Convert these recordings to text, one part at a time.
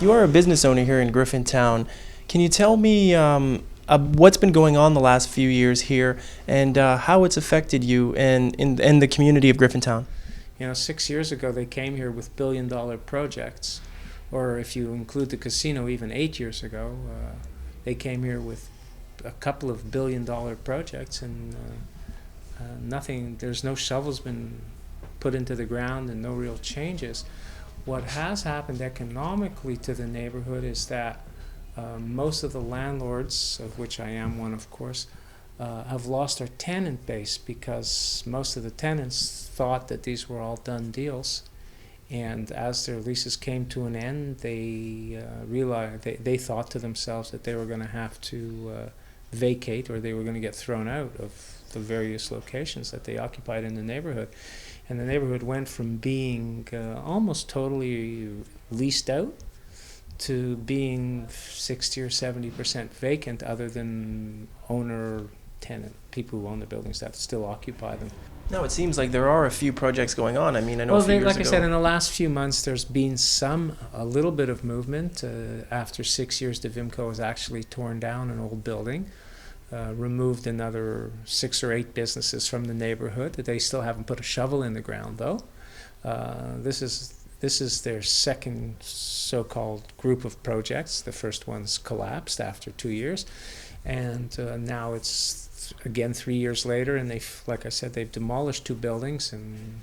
You are a business owner here in Griffintown. Can you tell me what's been going on the last few years here and how it's affected you and in the community of Griffintown? 6 years ago they came here with billion-dollar projects, or if you include the casino, even 8 years ago, they came here with a couple of billion-dollar projects, and nothing. There's no shovels been put into the ground and no real changes. What has happened economically to the neighborhood is that most of the landlords, of which I am one, of course, have lost their tenant base because most of the tenants thought that these were all done deals, and as their leases came to an end, they realized they thought to themselves that they were going to have to vacate, or they were going to get thrown out of the various locations that they occupied in the neighborhood. And the neighborhood went from being almost totally leased out to being 60 or 70% vacant, other than owner-tenant, people who own the buildings that still occupy them. No, it seems like there are a few projects going on. I mean, I know a few years like ago. I said, in the last few months, there's been a little bit of movement. After 6 years, the Vimco has actually torn down an old building, removed another 6 or 8 businesses from the neighborhood. They still haven't put a shovel in the ground, though. This is their second so-called group of projects. The first one's collapsed after 2 years, and now it's again 3 years later, and like I said, they've demolished 2 buildings and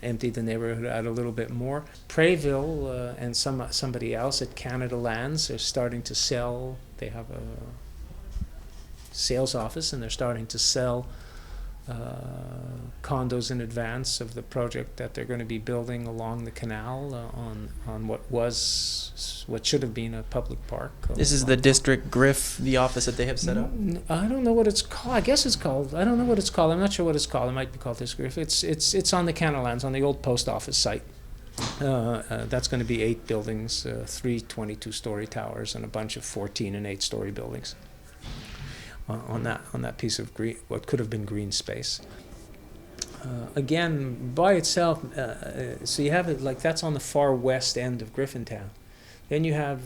emptied the neighborhood out a little bit more. Prayville and somebody else at Canada Lands are starting to sell. They have a sales office, and they're starting to sell condos in advance of the project that they're going to be building along the canal on what should have been a public park. This is the district the office that they have set up? I don't know what it's called. I guess it's called. I don't know what it's called. I'm not sure what it's called. It might be called this Griff. It's on the Canal Lands, on the old post office site. That's going to be 8 buildings, 3 22-story towers, and a bunch of 14 and 8-story buildings on that piece of green, what could have been green space. Again, by itself, so you have it like that's on the far west end of Griffintown. Then you have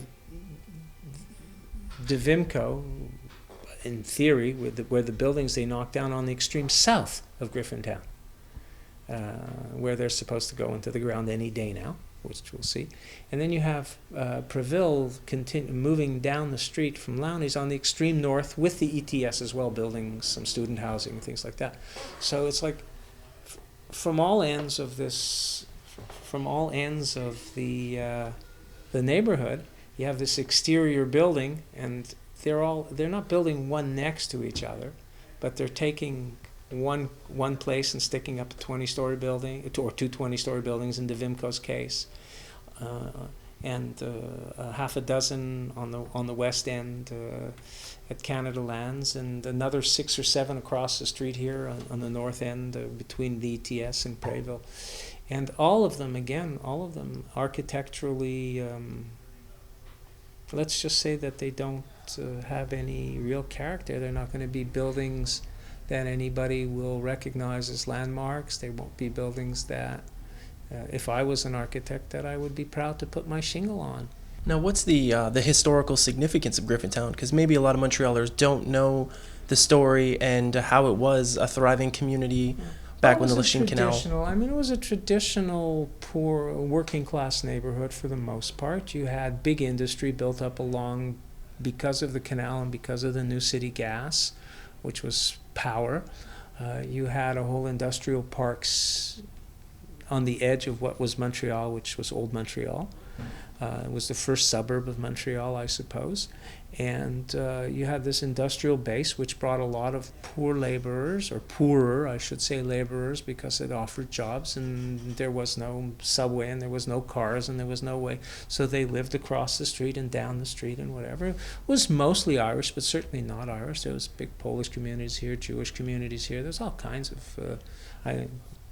the Vimco, in theory, where the buildings they knocked down on the extreme south of Griffintown, where they're supposed to go into the ground any day now, which we'll see. And then you have Prayville moving down the street from Lowney's on the extreme north with the ETS as well, building some student housing and things like that. So it's like from all ends of the neighborhood, you have this exterior building, and they're not building one next to each other, but they're taking one place and sticking up a 20-story building, or 2 20-story buildings in the Vimco's case, and half a dozen on the west end at Canada Lands, and another 6 or 7 across the street here on the north end between the ETS and Prayville. And all of them architecturally, let's just say that they don't have any real character. They're not going to be buildings that anybody will recognize as landmarks. They won't be buildings that, if I was an architect, that I would be proud to put my shingle on. Now, what's the historical significance of Griffintown? Because maybe a lot of Montrealers don't know the story and how it was a thriving community back when the Lachine Canal. I mean, it was a traditional poor working class neighborhood for the most part. You had big industry built up along because of the canal and because of the new city gas, which was power. You had a whole industrial parks on the edge of what was Montreal, which was Old Montreal. It was the first suburb of Montreal, I suppose. And you had this industrial base which brought a lot of poor laborers, or poorer, I should say, laborers, because it offered jobs, and there was no subway, and there was no cars, and there was no way. So they lived across the street and down the street and whatever. It was mostly Irish, but certainly not Irish. There was big Polish communities here, Jewish communities here. There's all kinds of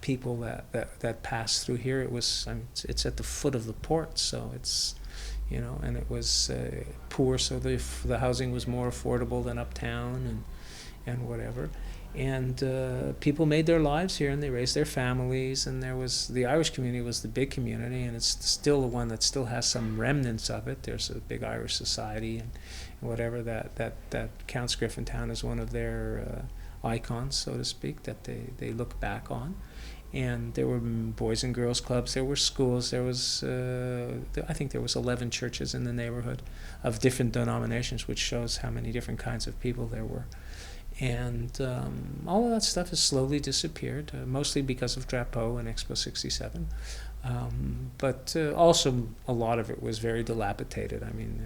people that passed through here. It's at the foot of the port, so it's, and it was poor, so the housing was more affordable than uptown, and whatever. And people made their lives here, and they raised their families. And there was the Irish community was the big community, and it's still the one that still has some remnants of it. There's a big Irish society and whatever that counts Griffintown as one of their icons, so to speak, that they look back on. And there were boys and girls clubs, there were schools, there was I think there was 11 churches in the neighborhood of different denominations, which shows how many different kinds of people there were. And all of that stuff has slowly disappeared, mostly because of Drapeau and Expo 67. But also a lot of it was very dilapidated. I mean,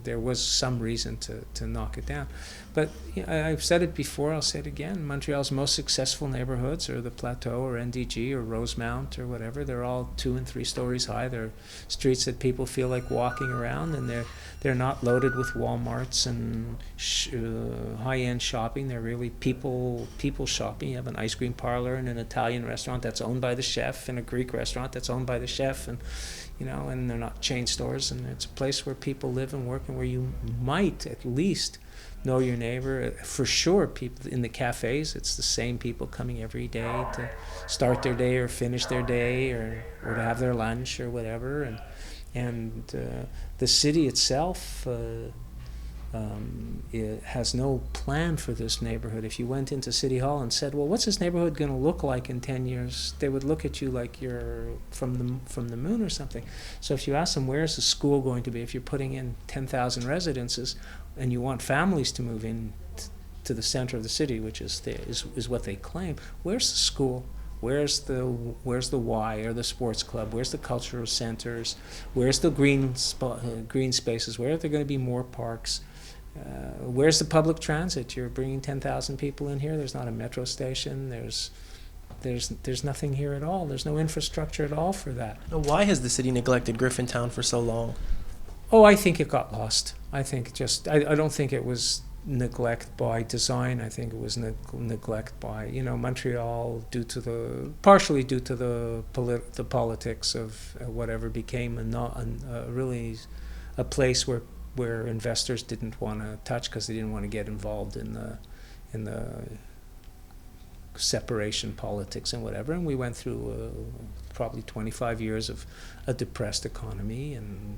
there was some reason to knock it down. But you know, I've said it before, I'll say it again, Montreal's most successful neighborhoods are the Plateau or NDG or Rosemount or whatever. They're all 2 and 3 stories high. They're streets that people feel like walking around, and they're not loaded with Walmarts and high-end shopping. They're really people shopping. You have an ice cream parlor and an Italian restaurant that's owned by the chef, and a Greek restaurant that's owned by the chef, and you know, and they're not chain stores. And it's a place where people live and work, and where you might at least know your neighbor. For sure, people in the cafes, it's the same people coming every day to start their day or finish their day, or to have their lunch or whatever. And the city itself it has no plan for this neighborhood. If you went into City Hall and said, well, what's this neighborhood going to look like in 10 years? They would look at you like you're from the moon or something. So if you ask them, where's the school going to be? If you're putting in 10,000 residences and you want families to move in to the center of the city, which is what they claim, where's the school? Where's the Y or the sports club? Where's the cultural centers? Where's the green spaces? Where are there going to be more parks? Where's the public transit? You're bringing 10,000 people in here. There's not a metro station. There's nothing here at all. There's no infrastructure at all for that. Now, why has the city neglected Griffintown for so long? Oh, I think it got lost. I think I don't think it was neglect by design. I think it was neglect by Montreal, partially due to the politics of whatever became really a place where investors didn't want to touch, because they didn't want to get involved in the separation politics and whatever. And we went through probably 25 years of a depressed economy and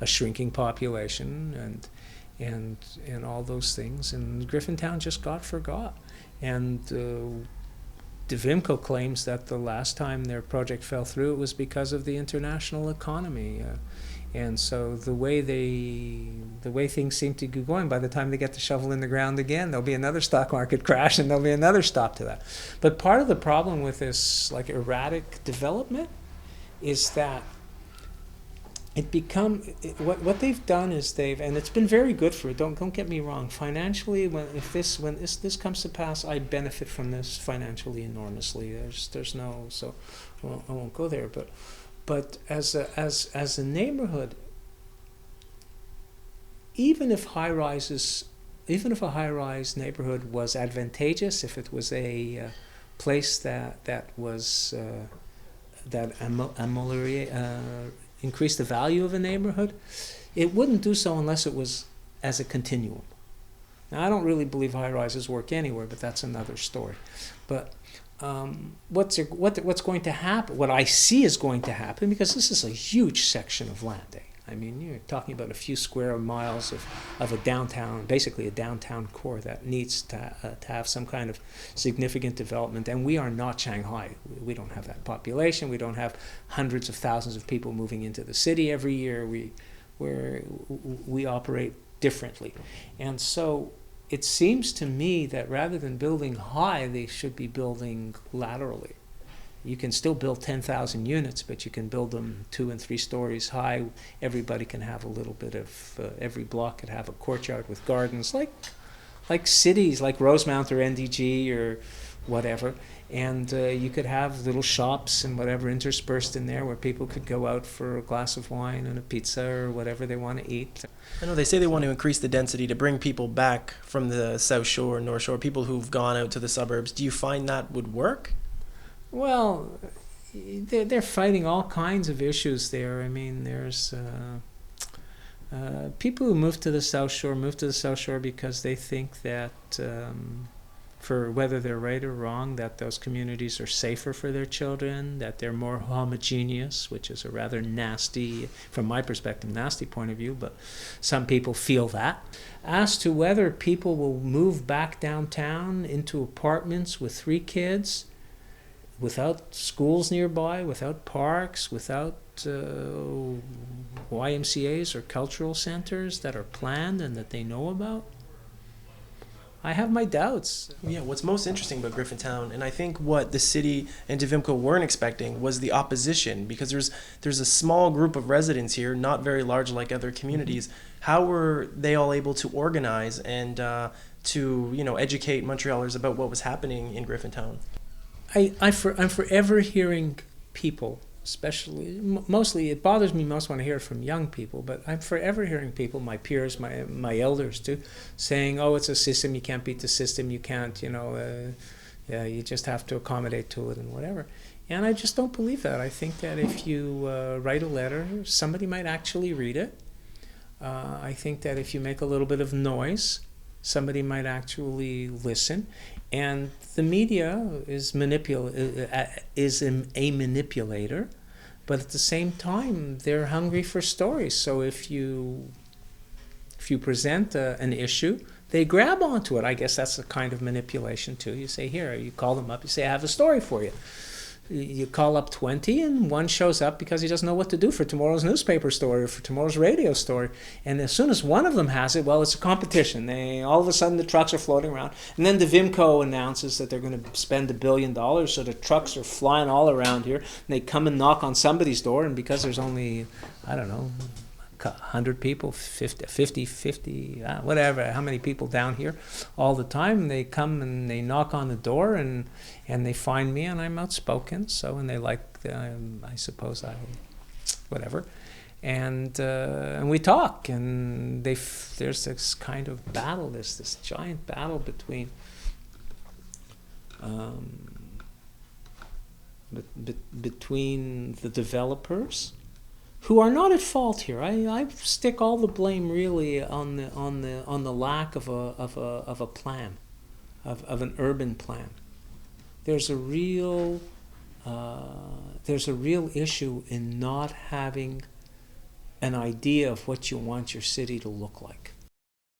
a shrinking population and all those things, and Griffintown just got forgot. And Vimco claims that the last time their project fell through, it was because of the international economy. And so the way things seem to be going, by the time they get the shovel in the ground again, there'll be another stock market crash, and there'll be another stop to that. But part of the problem with this erratic development is that what they've done is and it's been very good for it. Don't get me wrong. Financially, when this comes to pass, I benefit from this financially enormously. There's no, so I won't go there. But as a neighborhood, even if a high-rise neighborhood was advantageous, if it was a place that was increase the value of a neighborhood, it wouldn't do so unless it was as a continuum. Now, I don't really believe high-rises work anywhere, but that's another story. But what's going to happen, what I see is going to happen, because this is a huge section of land. I mean, you're talking about a few square miles of a downtown, basically a downtown core that needs to have some kind of significant development. And we are not Shanghai. We don't have that population. We don't have hundreds of thousands of people moving into the city every year. We operate differently. And so it seems to me that rather than building high, they should be building laterally. You can still build 10,000 units, but you can build them 2 and 3 stories high. Everybody can have a little bit of, every block could have a courtyard with gardens, like cities, like Rosemount or NDG or whatever. And you could have little shops and whatever interspersed in there where people could go out for a glass of wine and a pizza or whatever they want to eat. I know they say they want to increase the density to bring people back from the South Shore, North Shore, people who've gone out to the suburbs. Do you find that would work? Well, they're fighting all kinds of issues there. I mean, there's people who move to the South Shore because they think that for whether they're right or wrong, that those communities are safer for their children, that they're more homogeneous, which is a rather nasty, from my perspective, nasty point of view, but some people feel that. As to whether people will move back downtown into apartments with 3 kids, without schools nearby, without parks, without YMCAs or cultural centers that are planned and that they know about, I have my doubts. Yeah, what's most interesting about Griffintown, and I think what the city and DeVimco weren't expecting, was the opposition, because there's a small group of residents here, not very large like other communities. How were they all able to organize and to educate Montrealers about what was happening in Griffintown? I'm forever hearing people, especially, mostly, it bothers me most when I hear it from young people, but I'm forever hearing people, my peers, my elders too, saying, oh, it's a system, you can't beat the system, you can't, yeah, you just have to accommodate to it and whatever. And I just don't believe that. I think that if you write a letter, somebody might actually read it. I think that if you make a little bit of noise, somebody might actually listen. And the media is a manipulator, but at the same time, they're hungry for stories. So if you present an issue, they grab onto it. I guess that's a kind of manipulation too. You say, here, you call them up, you say, I have a story for you. You call up 20 and one shows up because he doesn't know what to do for tomorrow's newspaper story or for tomorrow's radio story. And as soon as one of them has it, well, it's a competition. All of a sudden the trucks are floating around. And then DeVimco announces that they're going to spend $1 billion, so the trucks are flying all around here. And they come and knock on somebody's door, and because there's only, I don't know, 100 people, 50, whatever, how many people down here all the time, they come and they knock on the door and they find me and I'm outspoken, so, and they like, I suppose whatever, and we talk, and there's this kind of battle, this giant battle between between the developers, who are not at fault here. I stick all the blame really on the lack of a plan, of an urban plan. There's a real issue in not having an idea of what you want your city to look like.